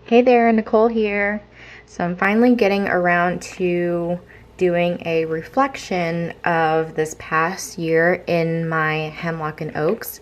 Hey there, Nicole here. So I'm finally getting around to doing a reflection of this past year in my Hemlock and Oaks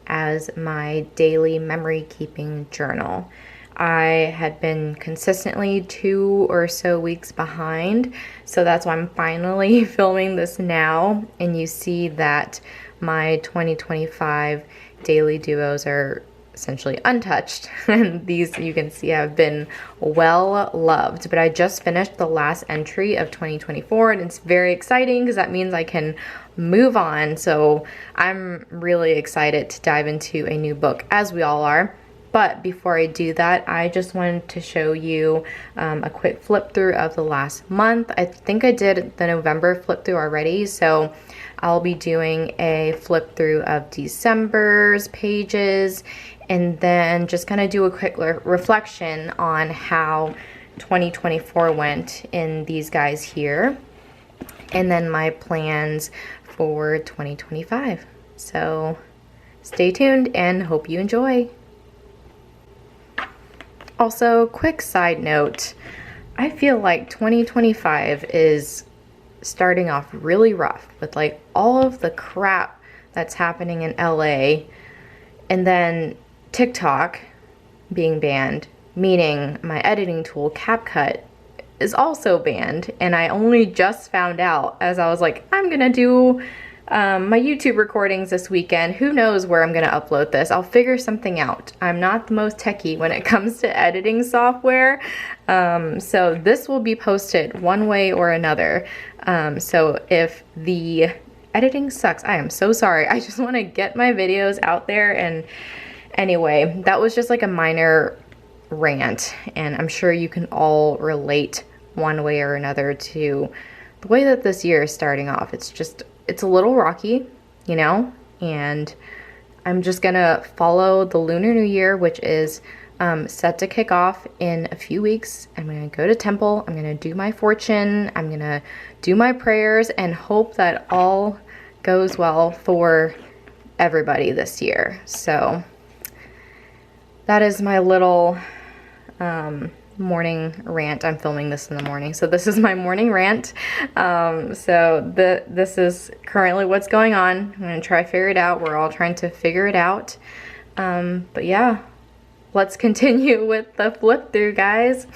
as my daily memory keeping journal. I had been consistently 2 or so weeks behind, so that's why I'm finally filming this now. And you see that my 2025 daily duos are essentially untouched, and these you can see have been well loved. But I just finished the last entry of 2024 and it's very exciting because that means I can move on. So I'm really excited to dive into a new book, as we all are. But before I do that, I just wanted to show you a quick flip through of the last month. I think I did the November flip through already, so I'll be doing a flip through of December's pages and then just kind of do a quick reflection on how 2024 went in these guys here, and then my plans for 2025. So stay tuned and hope you enjoy. Also, quick side note, I feel like 2025 is starting off really rough with like all of the crap that's happening in LA, and then TikTok being banned, meaning my editing tool CapCut is also banned. And I only just found out as I was like, I'm gonna do my YouTube recordings this weekend. Who knows where I'm gonna upload this? I'll figure something out. I'm not the most techie when it comes to editing software. So this will be posted one way or another. So if the editing sucks, I am so sorry. I just wanna get my videos out there. And anyway, that was just like a minor rant, and I'm sure you can all relate one way or another to the way that this year is starting off. It's a little rocky, you know, and I'm just gonna follow the Lunar New Year, which is set to kick off in a few weeks. I'm gonna go to temple, I'm gonna do my fortune, I'm gonna do my prayers, and hope that all goes well for everybody this year. So that is my little morning rant. I'm filming this in the morning, so this is my morning rant. This is currently what's going on. I'm gonna try to figure it out. We're all trying to figure it out. But yeah, let's continue with the flip through, guys.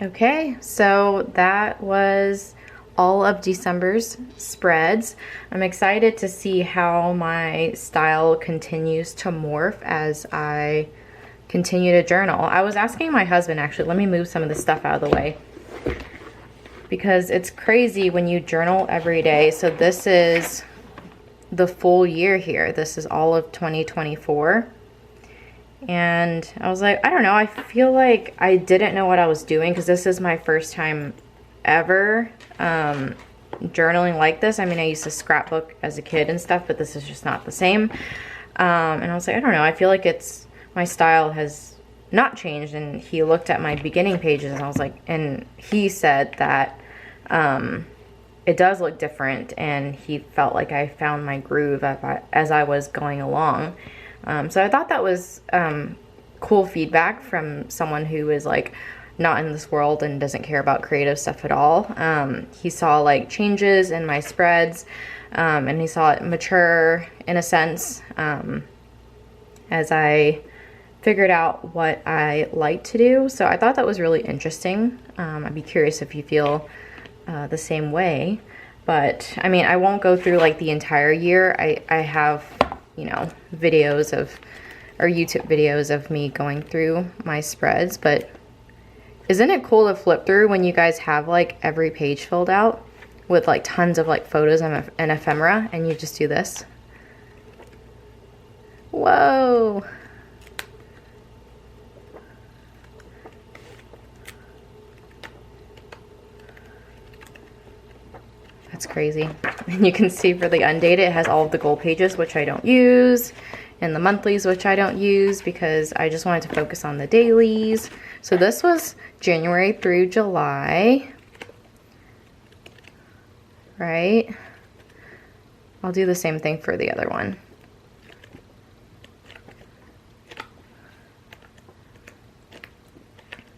Okay, so that was all of December's spreads. I'm excited to see how my style continues to morph as I continue to journal. I was asking my husband, actually, let me move some of this stuff out of the way, because it's crazy when you journal every day. So this is the full year here. This is all of 2024. And I was like, I don't know, I feel like I didn't know what I was doing because this is my first time ever journaling like this. I mean, I used to scrapbook as a kid and stuff, but this is just not the same. And I was like, I don't know, I feel like it's my style has not changed. And he looked at my beginning pages and I was like, and he said that it does look different, and he felt like I found my groove as I was going along. So I thought that was cool feedback from someone who is like not in this world and doesn't care about creative stuff at all. He saw like changes in my spreads, and he saw it mature in a sense as I figured out what I like to do. So I thought that was really interesting. I'd be curious if you feel the same way. But I mean, I won't go through like the entire year. I have, you know, videos of, or YouTube videos of me going through my spreads. But isn't it cool to flip through when you guys have like every page filled out with like tons of like photos and ephemera, and you just do this? Whoa. That's crazy. And you can see for the undated, it has all of the gold pages, which I don't use, and the monthlies, which I don't use because I just wanted to focus on the dailies. So this was January through July, right? I'll do the same thing for the other one.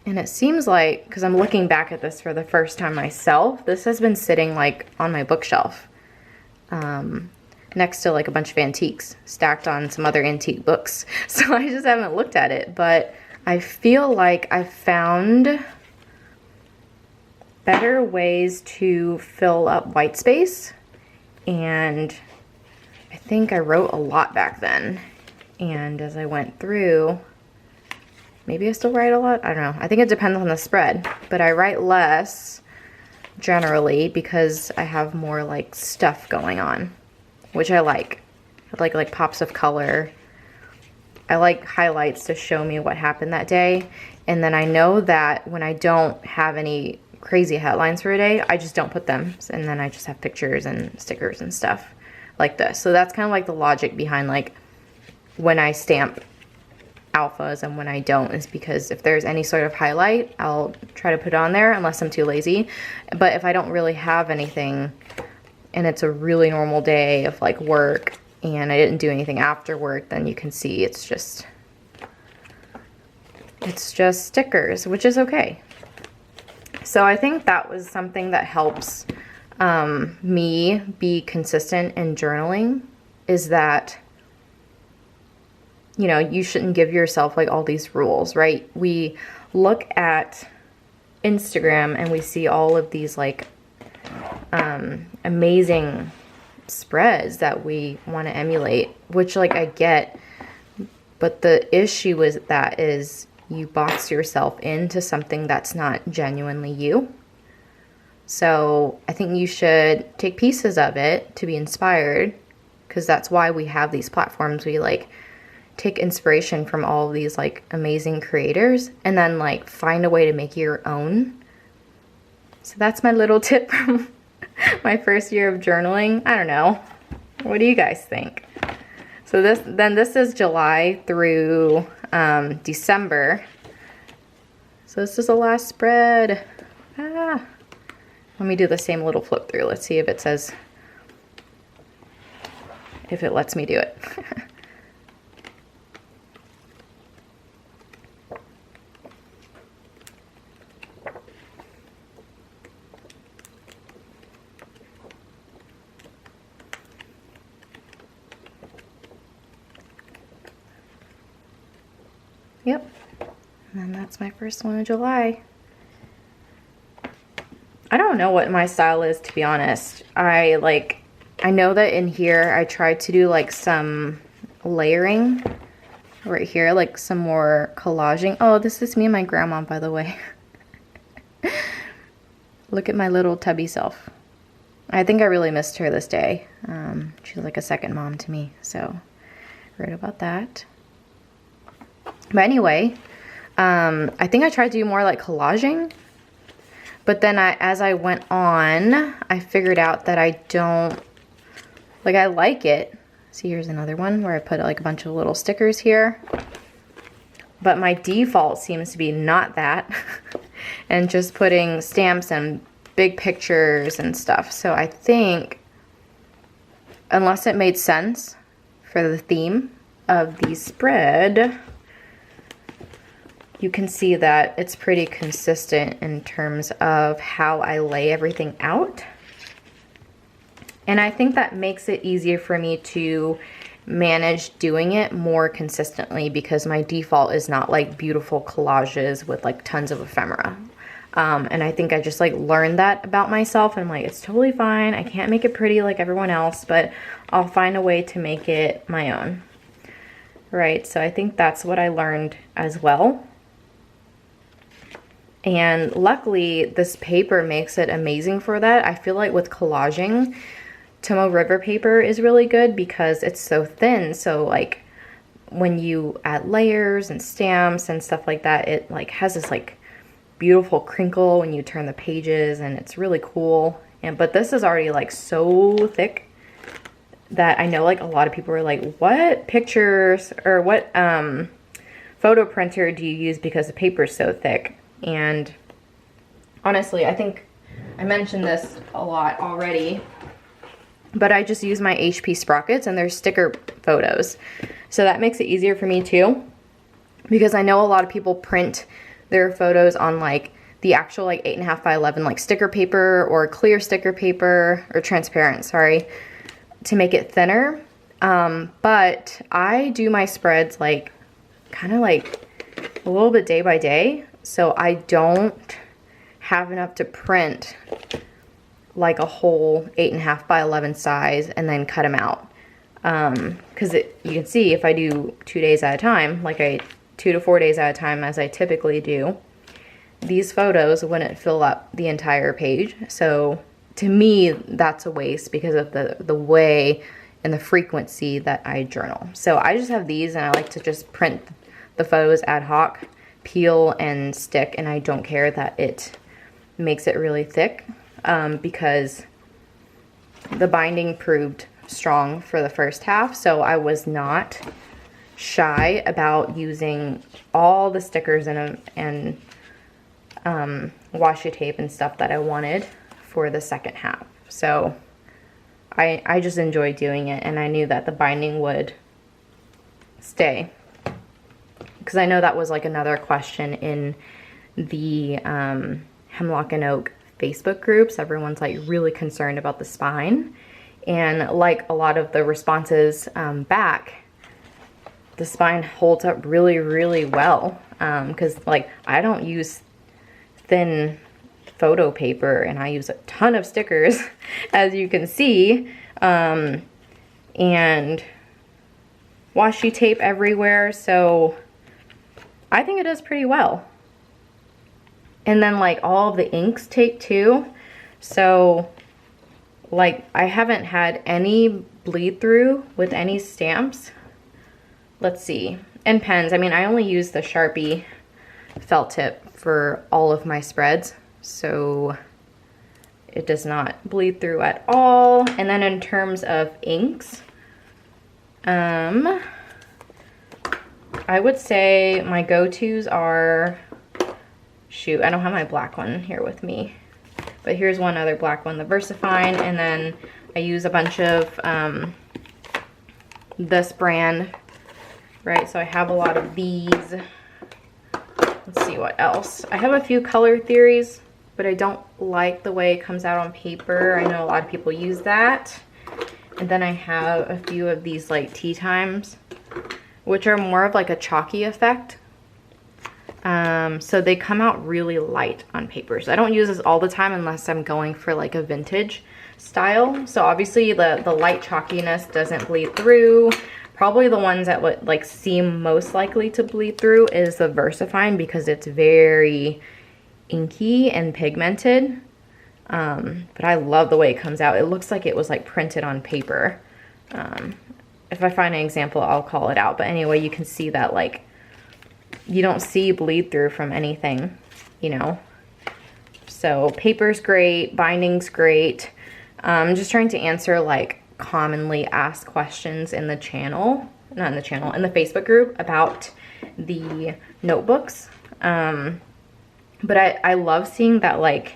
And it seems like, because I'm looking back at this for the first time myself, this has been sitting like on my bookshelf next to like a bunch of antiques stacked on some other antique books. So I just haven't looked at it, but I feel like I found better ways to fill up white space. And I think I wrote a lot back then. And as I went through, maybe I still write a lot. I don't know. I think it depends on the spread, but I write less generally because I have more like stuff going on, which I like. I like pops of color. I like highlights to show me what happened that day. And then I know that when I don't have any crazy headlines for a day, I just don't put them. And then I just have pictures and stickers and stuff like this. So that's kind of like the logic behind like when I stamp alphas and when I don't, is because if there's any sort of highlight, I'll try to put it on there unless I'm too lazy. But if I don't really have anything and it's a really normal day of like work and I didn't do anything after work, then you can see it's just stickers, which is okay. So I think that was something that helps me be consistent in journaling, is that, you know, you shouldn't give yourself like all these rules, right? We look at Instagram and we see all of these like amazing spreads that we want to emulate, which like I get, but the issue with that is you box yourself into something that's not genuinely you. So I think you should take pieces of it to be inspired, because that's why we have these platforms. We like take inspiration from all of these like amazing creators and then like find a way to make your own. So that's my little tip from my first year of journaling. I don't know. What do you guys think? So this is July through December. So this is the last spread. Let me do the same little flip through. Let's see if it says, if it lets me do it. Yep, and then that's my first one in July. I don't know what my style is, to be honest. I know that in here I tried to do like some layering right here, like some more collaging. Oh, this is me and my grandma, by the way. Look at my little tubby self. I think I really missed her this day. She's like a second mom to me, so right about that. But anyway, I think I tried to do more like collaging, but then as I went on, I figured out that I don't, like, I like it. See, here's another one where I put like a bunch of little stickers here. but my default seems to be not that and just putting stamps and big pictures and stuff. So I think, unless it made sense for the theme of the spread, you can see that it's pretty consistent in terms of how I lay everything out. And I think that makes it easier for me to manage doing it more consistently, because my default is not like beautiful collages with like tons of ephemera. And I think I just like learned that about myself, and I'm like, it's totally fine. I can't make it pretty like everyone else, but I'll find a way to make it my own. Right, so I think that's what I learned as well. And luckily, this paper makes it amazing for that. I feel like with collaging, Tomoe River paper is really good because it's so thin. So like when you add layers and stamps and stuff like that, it like has this like beautiful crinkle when you turn the pages, and it's really cool. But this is already like so thick that I know like a lot of people are like, what pictures or what photo printer do you use because the paper is so thick? And honestly, I think I mentioned this a lot already, but I just use my HP sprockets, and they're sticker photos. So that makes it easier for me too, because I know a lot of people print their photos on like the actual like 8.5 by 11 like sticker paper, or clear sticker paper, or transparent, sorry, to make it thinner. But I do my spreads like kind of like a little bit day by day. So I don't have enough to print like a whole 8.5 by 11 size and then cut them out. Because you can see if I do 2 days at a time, like 2 to 4 days at a time as I typically do, these photos wouldn't fill up the entire page. So to me, that's a waste because of the way and the frequency that I journal. So I just have these, and I like to just print the photos ad hoc, peel and stick, and I don't care that it makes it really thick, because the binding proved strong for the first half, so I was not shy about using all the stickers and washi tape and stuff that I wanted for the second half. So I just enjoyed doing it, and I knew that the binding would stay. Because I know that was like another question in the Hemlock and Oak Facebook groups. Everyone's like really concerned about the spine. And like a lot of the responses back, the spine holds up really, really well. Because like I don't use thin photo paper, and I use a ton of stickers, as you can see. And washi tape everywhere. So I think it does pretty well. And then like all of the inks take too. So like I haven't had any bleed through with any stamps. Let's see. And pens. I mean, I only use the Sharpie felt tip for all of my spreads. So it does not bleed through at all. And then in terms of inks, I would say my go-tos are, shoot, I don't have my black one here with me, but here's one other black one, the VersaFine, and then I use a bunch of this brand, right? So I have a lot of these. Let's see what else. I have a few color theories, but I don't like the way it comes out on paper. I know a lot of people use that. And then I have a few of these like tea times, which are more of like a chalky effect. So they come out really light on paper. So I don't use this all the time unless I'm going for like a vintage style. So obviously the light chalkiness doesn't bleed through. Probably the ones that would like seem most likely to bleed through is the VersaFine, because it's very inky and pigmented. But I love the way it comes out. It looks like it was like printed on paper. If I find an example, I'll call it out. But anyway, you can see that like you don't see bleed through from anything, you know. So paper's great, binding's great. I'm just trying to answer like commonly asked questions in the channel, not in the channel, in the Facebook group about the notebooks. But I love seeing that, like,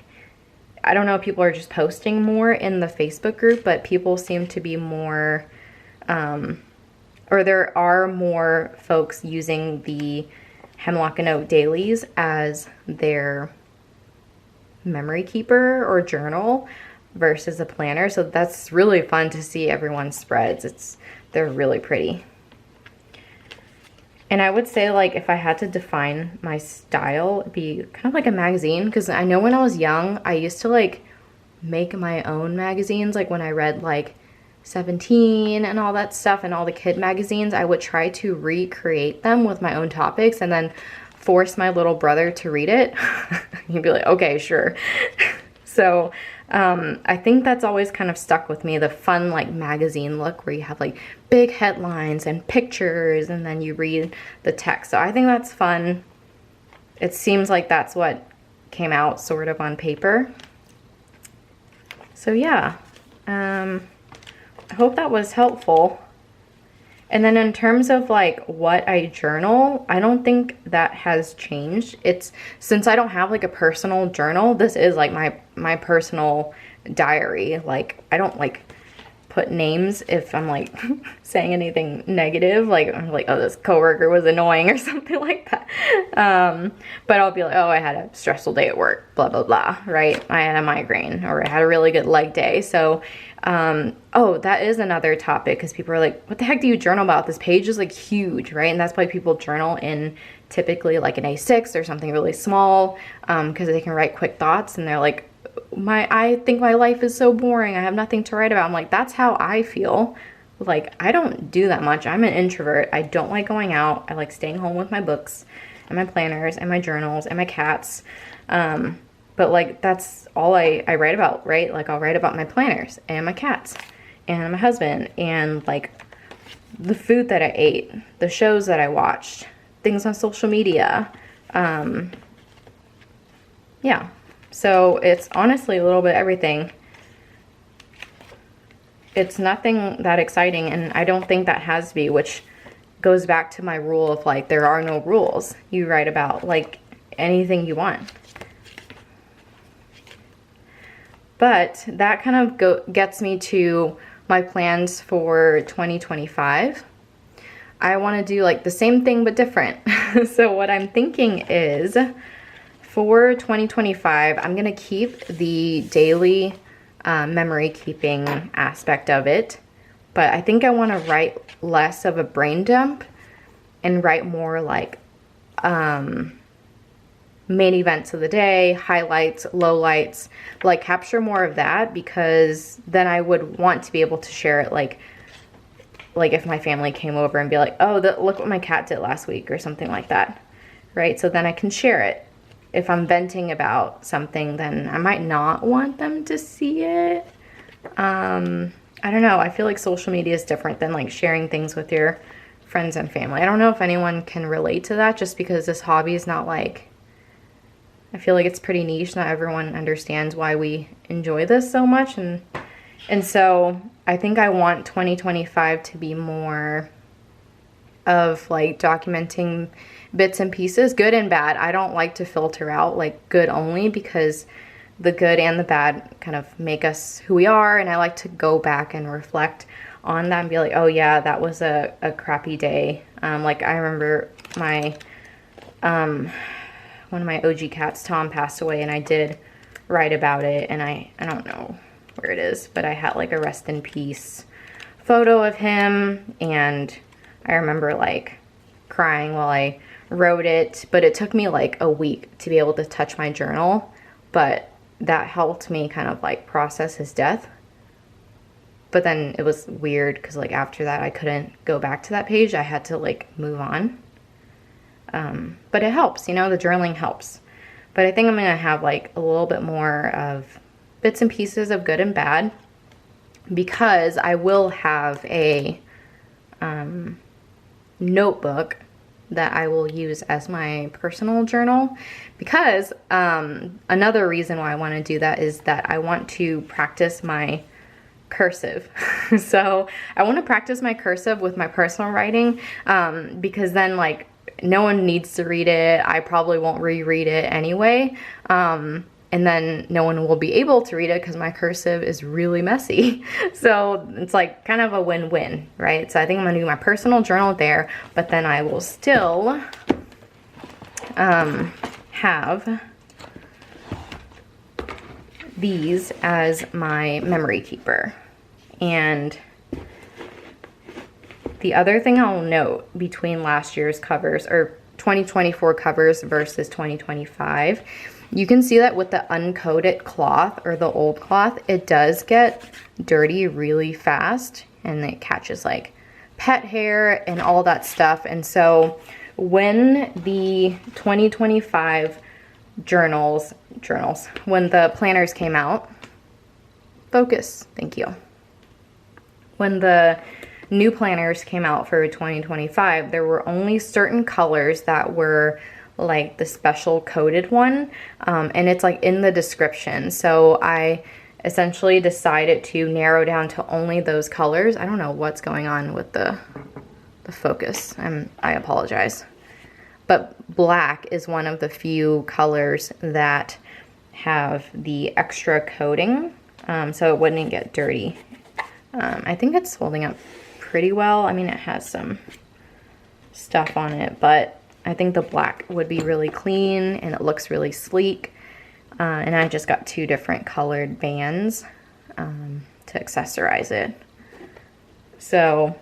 I don't know if people are just posting more in the Facebook group, but people seem to be more, or there are more folks using the Hemlock and Oak dailies as their memory keeper or journal versus a planner. So that's really fun to see everyone's spreads. They're really pretty. And I would say, like, if I had to define my style, it'd be kind of like a magazine, because I know when I was young, I used to, like, make my own magazines. Like, when I read, like, 17 and all that stuff and all the kid magazines, I would try to recreate them with my own topics and then force my little brother to read it. He'd be like, okay, sure. So I think that's always kind of stuck with me, the fun, like, magazine look where you have, like, big headlines and pictures and then you read the text. So I think that's fun. It seems like that's what came out sort of on paper. So yeah, I hope that was helpful. And then in terms of, like, what I journal, I don't think that has changed. It's, since I don't have, like, a personal journal, this is, like, my personal diary. Like, I don't, like, put names if I'm, like, saying anything negative. Like, I'm like, oh, this coworker was annoying or something like that. But I'll be like, oh, I had a stressful day at work, blah, blah, blah, right? I had a migraine, or I had a really good leg day. So, oh, that is another topic, because people are like, what the heck do you journal about? This page is, like, huge, right? And that's why people journal in typically, like, an A6 or something really small, because they can write quick thoughts, and they're like, I think my life is so boring, I have nothing to write about. I'm like, that's how I feel. Like, I don't do that much. I'm an introvert. I don't like going out. I like staying home with my books and my planners and my journals and my cats. But, like, that's all I write about, right? Like, I'll write about my planners and my cats and my husband and, like, the food that I ate, the shows that I watched, things on social media. Yeah. So it's honestly a little bit everything. It's nothing that exciting, and I don't think that has to be, which goes back to my rule of, like, there are no rules. You write about, like, anything you want. But that kind of gets me to my plans for 2025. I want to do, like, the same thing but different. So what I'm thinking is, for 2025, I'm going to keep the daily memory keeping aspect of it, but I think I want to write less of a brain dump and write more like main events of the day, highlights, lowlights, like capture more of that, because then I would want to be able to share it, like if my family came over and be like, oh, look what my cat did last week or something like that, right? So then I can share it. If I'm venting about something, then I might not want them to see it. I don't know. I feel like social media is different than, like, sharing things with your friends and family. I don't know if anyone can relate to that, just because this hobby is not, like, I feel like it's pretty niche. Not everyone understands why we enjoy this so much. And so I think I want 2025 to be more of, like, documenting bits and pieces, good and bad. I don't like to filter out, like, good only, because the good and the bad kind of make us who we are, and I like to go back and reflect on that and be like, oh yeah, that was a crappy day. Like, I remember my one of my OG cats, Tom, passed away, and I did write about it, and I don't know where it is, but I had, like, a rest in peace photo of him, and I remember, like, crying while I wrote it, but it took me, like, a week to be able to touch my journal, but that helped me kind of, like, process his death. But then it was weird, because, like, after that I couldn't go back to that page. I had to, like, move on. But it helps, you know, the journaling helps. But I think I'm gonna have, like, a little bit more of bits and pieces of good and bad, because I will have a notebook that I will use as my personal journal, because another reason why I want to do that is that I want to practice my cursive. So I want to practice my cursive with my personal writing, because then, like, no one needs to read it. I probably won't reread it anyway. And then no one will be able to read it because my cursive is really messy. So it's like kind of a win-win, right? So I think I'm gonna do my personal journal there, but then I will still have these as my memory keeper. And the other thing I'll note between last year's covers, or 2024 covers versus 2025, you can see that with the uncoated cloth or the old cloth, it does get dirty really fast, and it catches like pet hair and all that stuff. And so when the 2025 journals, when the planners came out, focus, thank you. When the new planners came out for 2025, there were only certain colors that were like the special coded one, and it's like in the description. So I essentially decided to narrow down to only those colors. I don't know what's going on with the focus. I apologize. But black is one of the few colors that have the extra coating, so it wouldn't get dirty. I think it's holding up pretty well. I mean, it has some stuff on it, but I think the black would be really clean and it looks really sleek. And I just got 2 different colored bands to accessorize it. So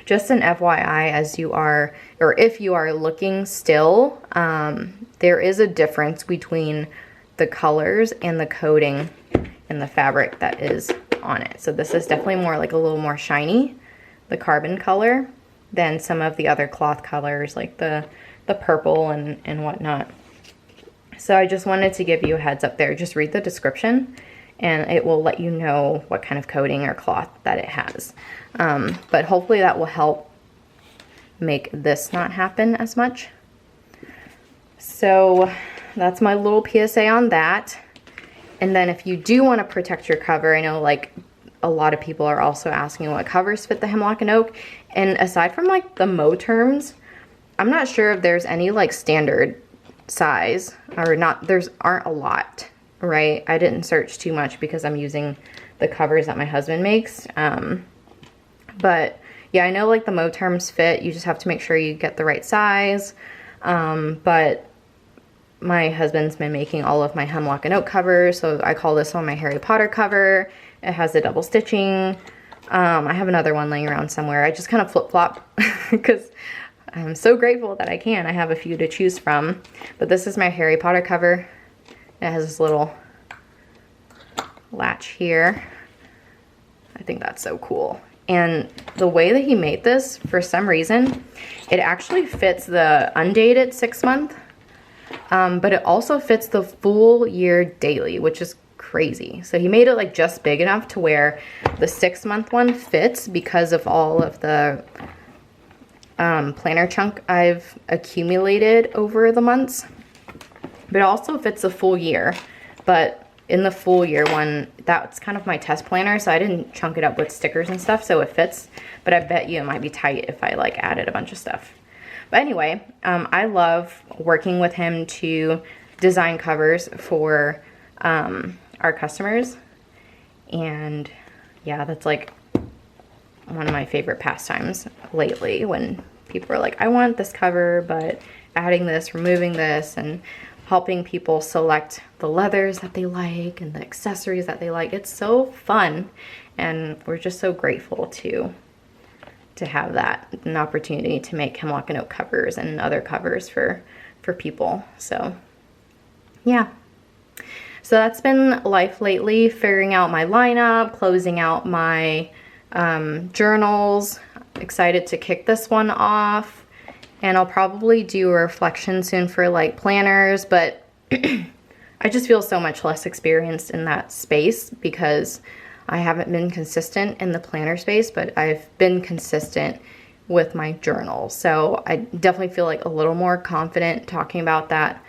just an FYI, as you are, or if you are looking still, there is a difference between the colors and the coating and the fabric that is on it. So this is definitely more like a little more shiny, the carbon color, than some of the other cloth colors like the purple and whatnot. So I just wanted to give you a heads up there. Just read the description and it will let you know what kind of coating or cloth that it has. But hopefully that will help make this not happen as much. So that's my little PSA on that. And then if you do want to protect your cover, I know like a lot of people are also asking what covers fit the Hemlock and Oak. And aside from like the Mo terms, I'm not sure if there's any like standard size or not. Aren't a lot, right? I didn't search too much because I'm using the covers that my husband makes. But yeah, I know like the Mo terms fit. You just have to make sure you get the right size. But my husband's been making all of my Hemlock and Oak covers, so I call this one my Harry Potter cover. It has the double stitching. I have another one laying around somewhere. I just kind of flip-flop because I'm so grateful that I can. I have a few to choose from. But this is my Harry Potter cover. It has this little latch here. I think that's so cool. And the way that he made this, for some reason, it actually fits the undated 6-month. But it also fits the full year daily, which is crazy. So he made it like just big enough to where the 6-month one fits because of all of the planner chunk I've accumulated over the months. But it also fits the full year. But in the full year one, that's kind of my test planner, so I didn't chunk it up with stickers and stuff, so it fits. But I bet you it might be tight if I like added a bunch of stuff. But anyway, I love working with him to design covers for our customers. And yeah, that's like one of my favorite pastimes lately, when people are like, I want this cover, but adding this, removing this, and helping people select the leathers that they like and the accessories that they like. It's so fun, and we're just so grateful to have that, an opportunity to make Hemlock and Oak covers and other covers for people. So yeah, so that's been life lately, figuring out my lineup, closing out my journals. Excited to kick this one off, and I'll probably do a reflection soon for like planners, but I just feel so much less experienced in that space because I haven't been consistent in the planner space, but I've been consistent with my journal. So I definitely feel like a little more confident talking about that,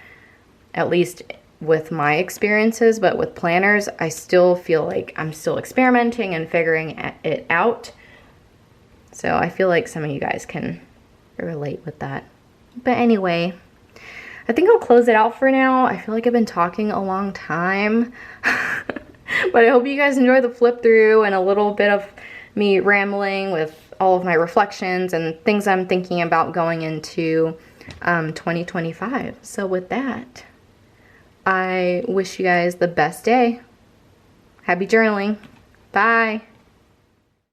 at least with my experiences. But with planners, I still feel like I'm still experimenting and figuring it out. So I feel like some of you guys can relate with that. But anyway, I think I'll close it out for now. I feel like I've been talking a long time. But I hope you guys enjoy the flip through and a little bit of me rambling with all of my reflections and things I'm thinking about going into 2025. So with that, I wish you guys the best day. Happy journaling. Bye.